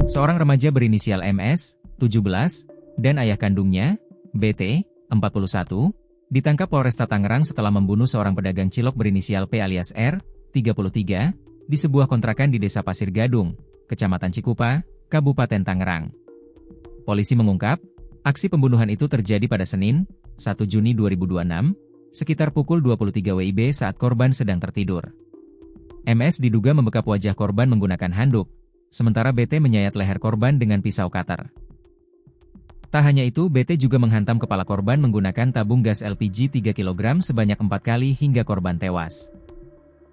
Seorang remaja berinisial MS, 17, dan ayah kandungnya, BT, 41, ditangkap Polresta Tangerang setelah membunuh seorang pedagang cilok berinisial P alias R, 33, di sebuah kontrakan di Desa Pasir Gadung, Kecamatan Cikupa, Kabupaten Tangerang. Polisi mengungkap, aksi pembunuhan itu terjadi pada Senin, 1 Juni 2026, sekitar pukul 23 WIB saat korban sedang tertidur. MS diduga membekap wajah korban menggunakan handuk, sementara BT menyayat leher korban dengan pisau cutter. Tak hanya itu, BT juga menghantam kepala korban menggunakan tabung gas LPG 3 kg sebanyak 4 kali hingga korban tewas.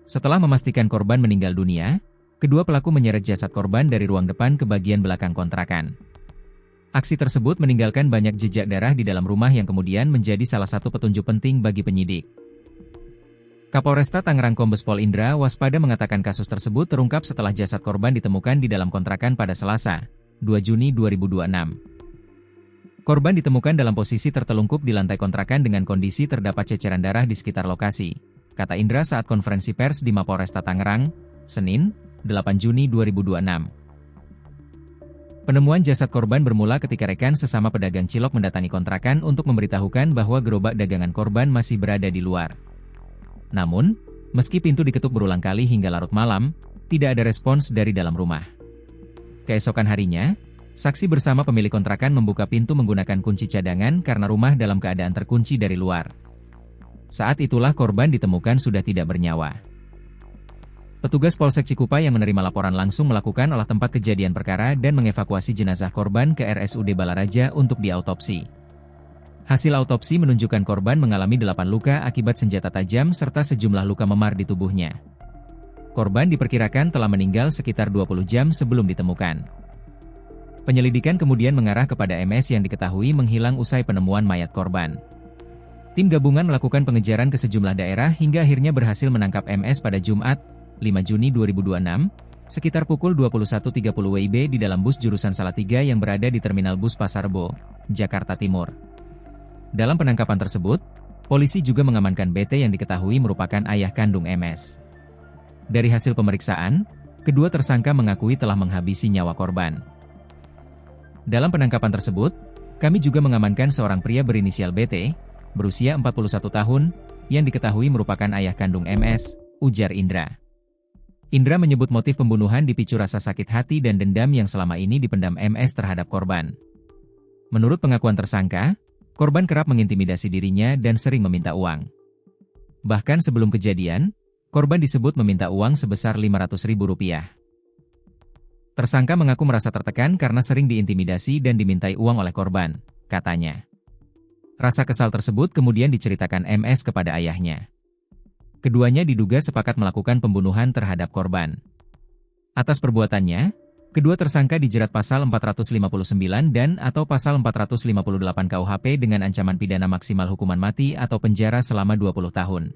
Setelah memastikan korban meninggal dunia, kedua pelaku menyeret jasad korban dari ruang depan ke bagian belakang kontrakan. Aksi tersebut meninggalkan banyak jejak darah di dalam rumah yang kemudian menjadi salah satu petunjuk penting bagi penyidik. Kapolresta Tangerang Kombes Pol Indra Waspada mengatakan kasus tersebut terungkap setelah jasad korban ditemukan di dalam kontrakan pada Selasa, 2 Juni 2026. Korban ditemukan dalam posisi tertelungkup di lantai kontrakan dengan kondisi terdapat ceceran darah di sekitar lokasi, kata Indra saat konferensi pers di Mapolresta Tangerang, Senin, 8 Juni 2026. Penemuan jasad korban bermula ketika rekan sesama pedagang cilok mendatangi kontrakan untuk memberitahukan bahwa gerobak dagangan korban masih berada di luar. Namun, meski pintu diketuk berulang kali hingga larut malam, tidak ada respons dari dalam rumah. Keesokan harinya, saksi bersama pemilik kontrakan membuka pintu menggunakan kunci cadangan karena rumah dalam keadaan terkunci dari luar. Saat itulah korban ditemukan sudah tidak bernyawa. Petugas Polsek Cikupa yang menerima laporan langsung melakukan olah tempat kejadian perkara dan mengevakuasi jenazah korban ke RSUD Balaraja untuk diautopsi. Hasil autopsi menunjukkan korban mengalami 8 luka akibat senjata tajam serta sejumlah luka memar di tubuhnya. Korban diperkirakan telah meninggal sekitar 20 jam sebelum ditemukan. Penyelidikan kemudian mengarah kepada MS yang diketahui menghilang usai penemuan mayat korban. Tim gabungan melakukan pengejaran ke sejumlah daerah hingga akhirnya berhasil menangkap MS pada Jumat, 5 Juni 2026, sekitar pukul 21.30 WIB di dalam bus jurusan Salatiga yang berada di Terminal Bus Pasar Rebo, Jakarta Timur. Dalam penangkapan tersebut, polisi juga mengamankan BT yang diketahui merupakan ayah kandung MS. Dari hasil pemeriksaan, kedua tersangka mengakui telah menghabisi nyawa korban. Dalam penangkapan tersebut, kami juga mengamankan seorang pria berinisial BT, berusia 41 tahun, yang diketahui merupakan ayah kandung MS, ujar Indra. Indra menyebut motif pembunuhan dipicu rasa sakit hati dan dendam yang selama ini dipendam MS terhadap korban. Menurut pengakuan tersangka, korban kerap mengintimidasi dirinya dan sering meminta uang. Bahkan sebelum kejadian, korban disebut meminta uang sebesar Rp500.000. Tersangka mengaku merasa tertekan karena sering diintimidasi dan dimintai uang oleh korban, katanya. Rasa kesal tersebut kemudian diceritakan MS kepada ayahnya. Keduanya diduga sepakat melakukan pembunuhan terhadap korban. Atas perbuatannya, kedua tersangka dijerat pasal 459 dan atau pasal 458 KUHP dengan ancaman pidana maksimal hukuman mati atau penjara selama 20 tahun.